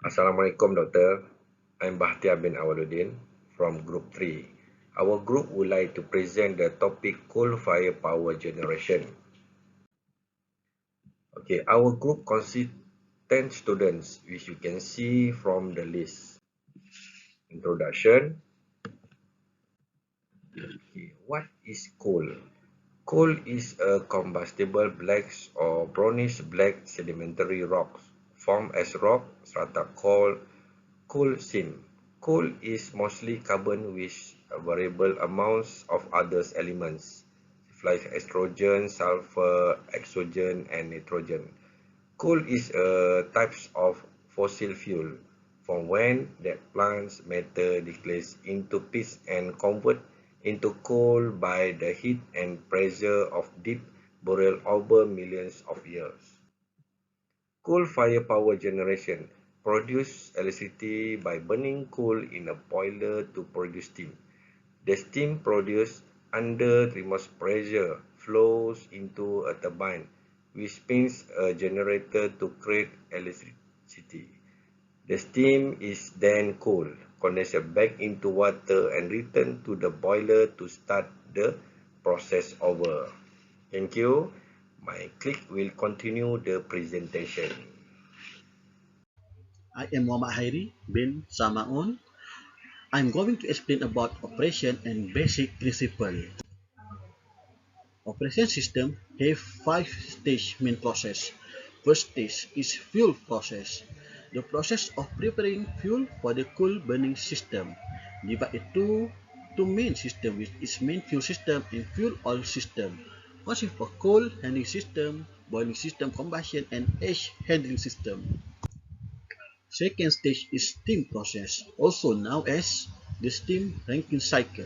Assalamualaikum, Doctor. I'm Bahtiar bin Awaluddin from Group 3. Our group would like to present the topic coal-fired power generation. Okay, our group consists 10 students, which you can see from the list. Introduction. Okay, what is coal? Coal is a combustible black or brownish black sedimentary rocks formed as rock strata called coal seam. Coal is mostly carbon with variable amounts of other elements, like estrogen, sulfur, oxygen, and nitrogen. Coal is a type of fossil fuel from when that plants matter decays into pitch and convert into coal by the heat and pressure of deep burial over millions of years. Coal-fired power generation produces electricity by burning coal in a boiler to produce steam. The steam produced under utmost pressure flows into a turbine, which spins a generator to create electricity. The steam is then cooled, condensed back into water, and returned to the boiler to start the process over. Thank you. My colleague will continue the presentation. I am Mohd bin Samaun. I'm going to explain about operation and basic principle. Operation system have 5 stage main process. First stage is fuel process. The process of preparing fuel for the coal burning system. Divided into two main system which is main fuel system and fuel oil system. Consist of coal handling system, boiling system combustion and ash handling system. Second stage is steam process, also known as the steam Rankine cycle.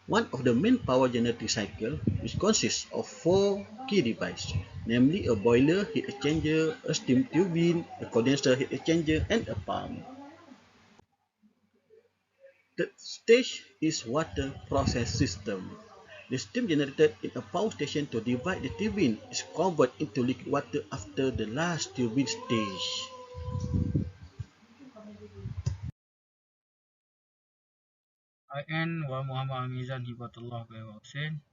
One of the main power generating cycle which consists of 4 key devices, namely a boiler, heat exchanger, a steam turbine, a condenser heat exchanger, and a pump. Third stage is water process system. The steam generated in a power station to divide the turbine is converted into liquid water after the last turbine stage. IN wa Muhammad Amizan Hibatullah Hussein.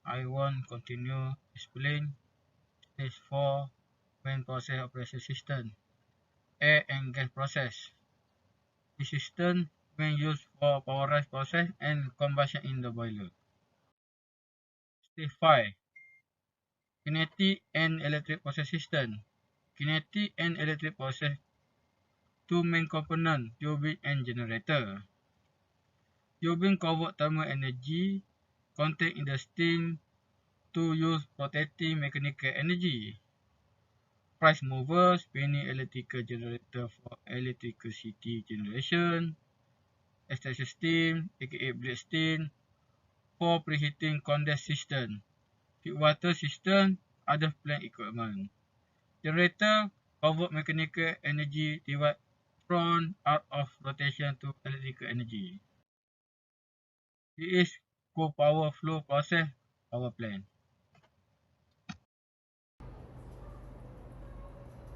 I want continue explain stage 4 main process operation system. Air and gas process. The system main used for powerized process and combustion in the boiler. Stage 5 kinetic and electric process system. Kinetic and electric process two main components, turbine and generator. Turbine convert thermal energy contained in the steam to use rotating mechanical energy. Price mover, spinning electrical generator for electricity generation. Extraction steam, aka blade steam, for preheating condensed system. Heat water system, other plant equipment. Generator, convert mechanical energy derived from out of rotation to electrical energy. It is co-power flow process power plant.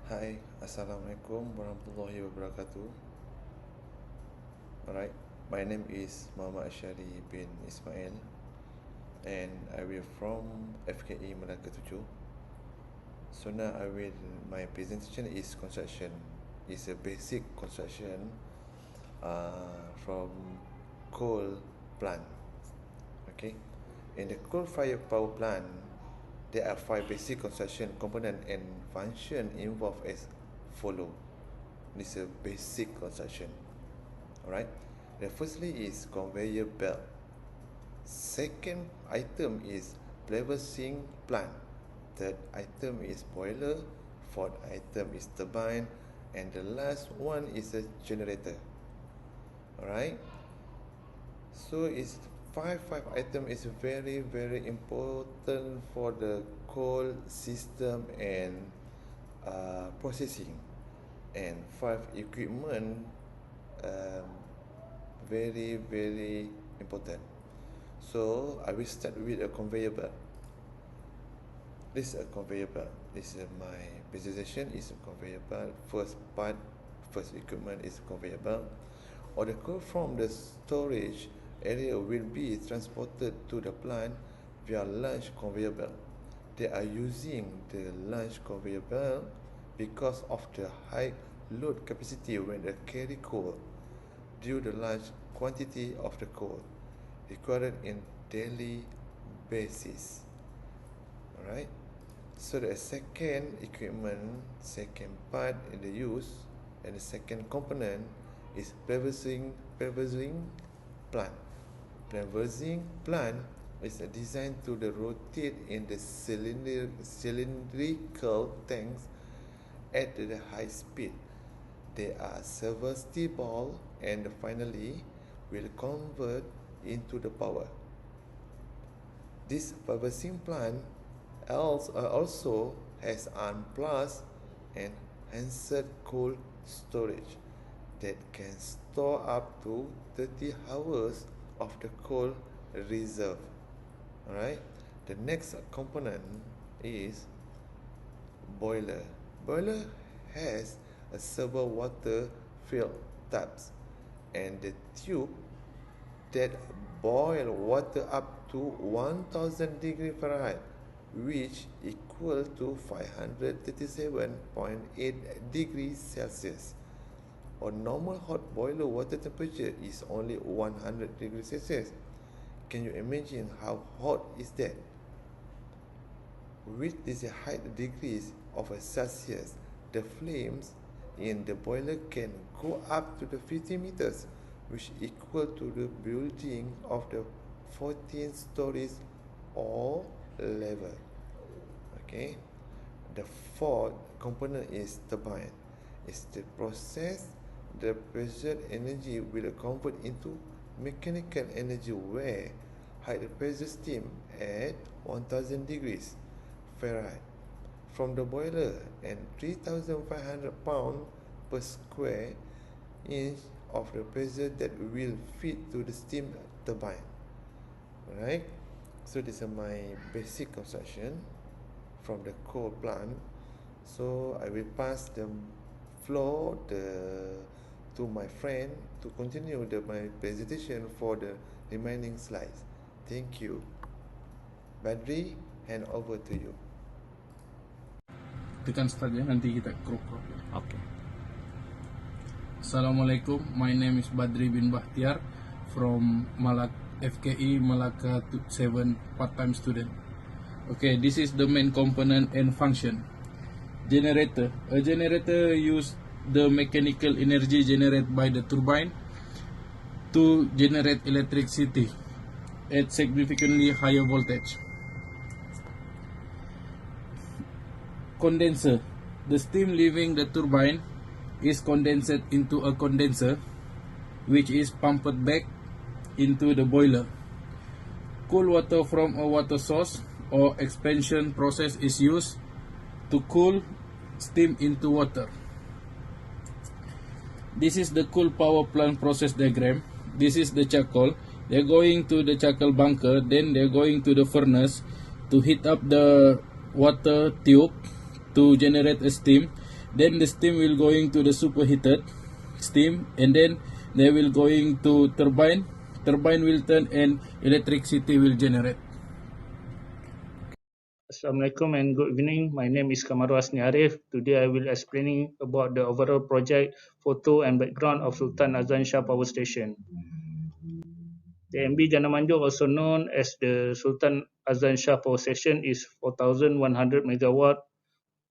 Hai, Assalamualaikum warahmatullahi wabarakatuh. Alright, my name is Muhammad Shahril bin Ismail and I will from FKE Melaka 7. So now my presentation is construction. It's a basic construction from coal plant. Okay, in the coal-fired power plant, there are 5 basic construction component and function involved as follow. This is a basic construction. Alright. The firstly is conveyor belt. Second item is balancing plant. Third item is boiler. Fourth item is turbine. And the last one is a generator. Alright. So it's five item is very important for the coal system and processing. And 5 equipment very important. So I will start with a conveyor belt. This is a conveyor belt. This is my presentation is a conveyor belt. first equipment is conveyor belt, or the coal from the storage area will be transported to the plant via large conveyor belt. They are using the large conveyor belt because of the high load capacity when they carry coal due to the large quantity of the coal required in daily basis. Alright, so the second equipment, second part in the use, and the second component is pulverizing plant. Pulverizing plant is designed to rotate in the cylindrical tanks at the high speed. There are several steel balls and finally will convert into the power. This pulverizing plant also has unplugged and enhanced coal storage that can store up to 30 hours of the coal reserve. Alright, the next component is boiler. Boiler has a several water filled taps and the tube that boil water up to 1000 degree Fahrenheit, which equal to 537.8 degrees Celsius. A normal hot boiler water temperature is only 100 degrees Celsius. Can you imagine how hot is that? With this high degrees of Celsius, the flames in the boiler can go up to the 50 meters, which equal to the building of the 14 stories or level. Okay, the fourth component is turbine. It's the process the pressure energy will convert into mechanical energy where high pressure steam at 1000 degrees Fahrenheit from the boiler and 3500 pound per square inch of the pressure that will feed to the steam turbine. Alright, so this is my basic construction from the coal plant. So I will pass the floor to my friend to continue my presentation for the remaining slides. Thank you. Badri, hand over to you. Tekan start ya, nanti kita crop ya. Okay. Assalamualaikum, my name is Badri bin Bahtiar from FKE Malacca 7 part-time student. Okay, this is the main component and function. Generator. A generator use the mechanical energy generated by the turbine to generate electricity at significantly higher voltage. Condenser. The steam leaving the turbine is condensed into a condenser which is pumped back into the boiler. Cool water from a water source or expansion process is used to cool steam into water. This is the cool power plant process diagram. This is the charcoal. They're going to the charcoal bunker, then they're going to the furnace to heat up the water tube to generate a steam. Then the steam will going to the superheated steam, and then they will going to turbine. Turbine will turn and electricity will generate. Assalamualaikum and good evening. My name is Kamarul Hasni Arif. Today I will explaining about the overall project, photo and background of Sultan Azan Shah Power Station. TMB Jana Manjung, also known as the Sultan Azan Shah Power Station, is 4,100 megawatt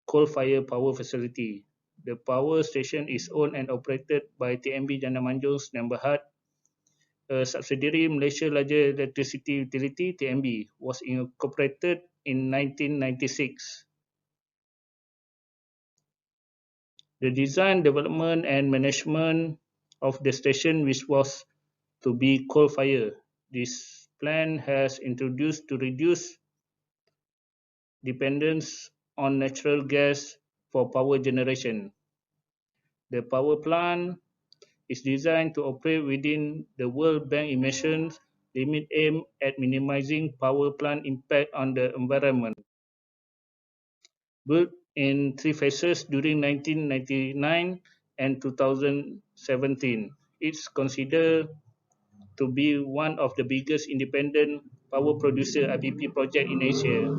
coal-fired power facility. The power station is owned and operated by TMB Jana Manjung Sdn Bhd, a subsidiary Malaysia Larger Electricity Utility (TMB), was incorporated in 1996. The design, development and management of the station, which was to be coal-fired, this plan has introduced to reduce dependence on natural gas for power generation. The power plant is designed to operate within the World Bank emissions limit aimed at minimizing power plant impact on the environment. Built in 3 phases during 1999, and 2017. It's considered to be one of the biggest independent power producer IPP project in Asia.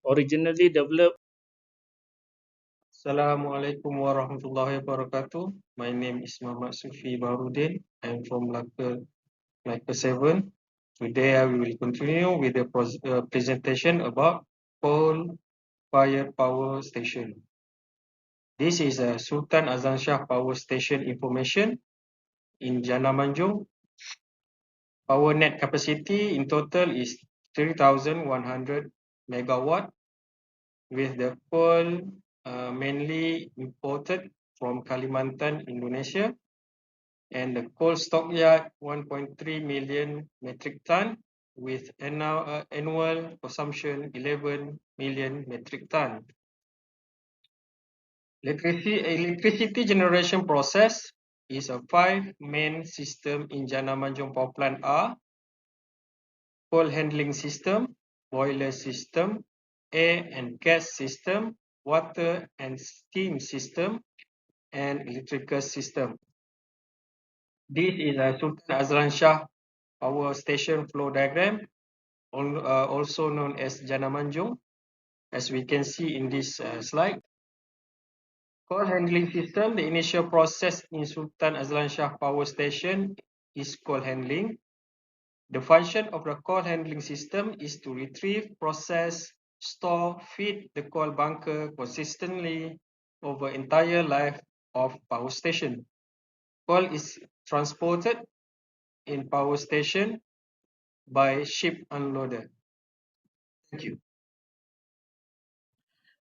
Originally developed. Assalamualaikum warahmatullahi wabarakatuh. My name is Muhammad Sufi Baharudin. I'm from Lect 7. Today I will continue with the presentation about coal-fired power station. This is a Sultan Azan Shah power station information in Jana Manjung. Power net capacity in total is 3,100 megawatt, with the coal mainly imported from Kalimantan, Indonesia, and the coal stockyard 1.3 million metric ton, with annual consumption 11 million metric ton. Electricity generation process is a 5-main system in Jana Manjung Power Plant are coal handling system, boiler system, air and gas system, water and steam system, and electrical system. This is a Sultan Azlan Shah power station flow diagram, also known as Jana Manjung, as we can see in this slide. Coal handling system, the initial process in Sultan Azlan Shah power station is coal handling. The function of the coal handling system is to retrieve, process, store, feed the coal bunker consistently over entire life of power station. Coal is transported in power station by ship unloader. Thank you.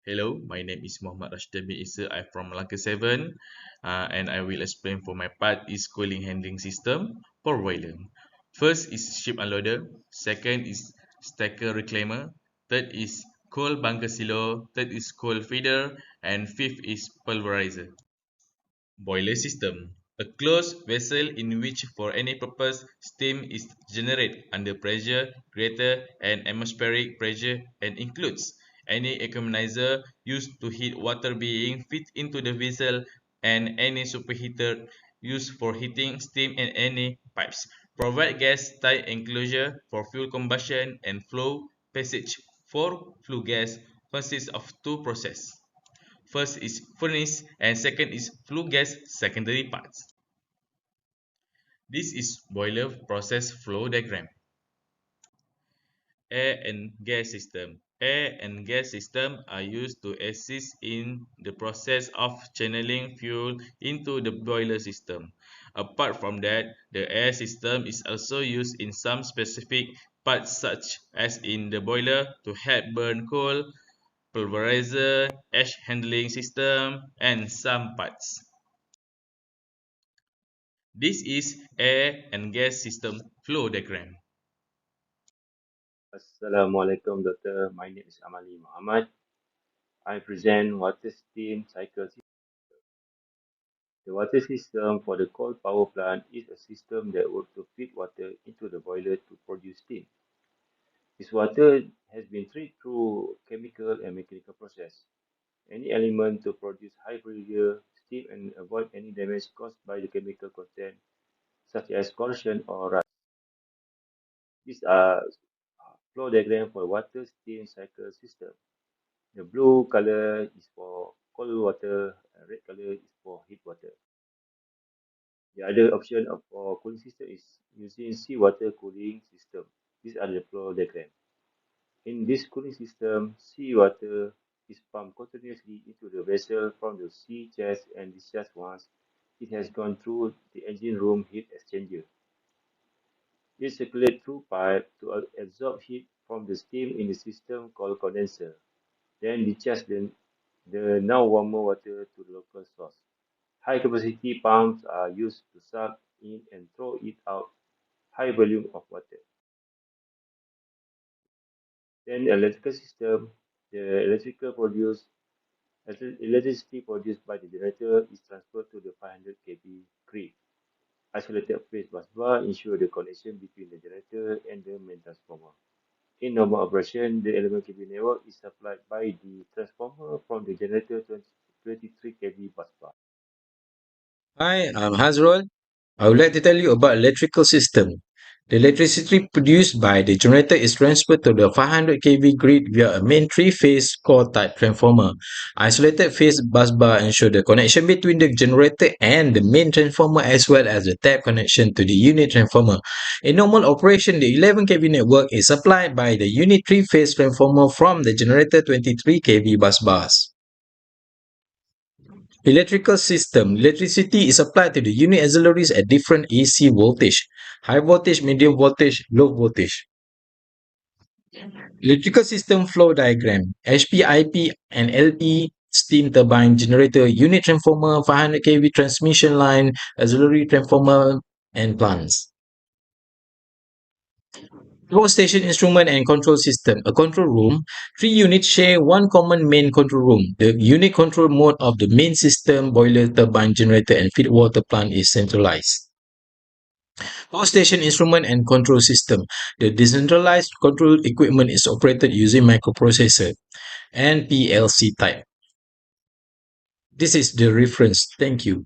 Hello, my name is Muhammad Rashid bin Isa. I'm from Malacca 7, and I will explain for my part is cooling handling system for boiler. First is ship unloader, second is stacker reclaimer, third is coal bunker silo, third is coal feeder, and fifth is pulverizer. Boiler system: a closed vessel in which for any purpose steam is generated under pressure greater than atmospheric pressure and includes any economizer used to heat water being fed into the vessel and any superheater used for heating steam and any pipes. Provide gas tight enclosure for fuel combustion and flow passage. For flue gas consists of two processes. First is furnace and second is flue gas secondary parts. This is boiler process flow diagram. Air and gas system. Air and gas system are used to assist in the process of channeling fuel into the boiler system. Apart from that, the air system is also used in some specific parts such as in the boiler to help burn coal, pulverizer, ash handling system, and some parts. This is air and gas system flow diagram. Assalamualaikum, Doctor. My name is Amali Muhammad. I present water steam cycle system. The water system for the coal power plant is a system that works to feed water into the boiler to produce steam. This water has been treated through chemical and mechanical process. Any element to produce high pressure steam and avoid any damage caused by the chemical content, such as corrosion or rust. These are flow diagram for water steam cycle system. The blue color is for cold water, and red color is for heat water. The other option for cooling system is using seawater cooling system. These are the flow diagram. In this cooling system, seawater is pumped continuously into the vessel from the sea chest and discharged once it has gone through the engine room heat exchanger. It circulates through pipe to absorb heat from the steam in the system called condenser, then discharge the now warmer water to the local source. High capacity pumps are used to suck in and throw it out high volume of water. Then electrical system, the electricity produced by the generator is transferred to the 500 kV grid. Isolated phase bus bar ensure the connection between the generator and the main transformer. In normal operation, the 11 kV network is supplied by the transformer from the generator 23 kV bus bar. Hi, I'm Hazrul. I would like to tell you about electrical system. The electricity produced by the generator is transferred to the 500 kV grid via a main three-phase core-type transformer. Isolated phase bus bar ensure the connection between the generator and the main transformer as well as the tap connection to the unit transformer. In normal operation, the 11 kV network is supplied by the unit three-phase transformer from the generator 23 kV bus bars. Electrical system. Electricity is applied to the unit auxiliaries at different AC voltage. High voltage, medium voltage, low voltage. Electrical system flow diagram. HPIP and LP steam turbine generator, unit transformer, 500 kV transmission line, auxiliary transformer, and plants. Power station instrument and control system. A control room. Three units share one common main control room. The unit control mode of the main system, boiler, turbine, generator, and feed water plant is centralized. Power station instrument and control system. The decentralized control equipment is operated using microprocessor and PLC type. This is the reference. Thank you.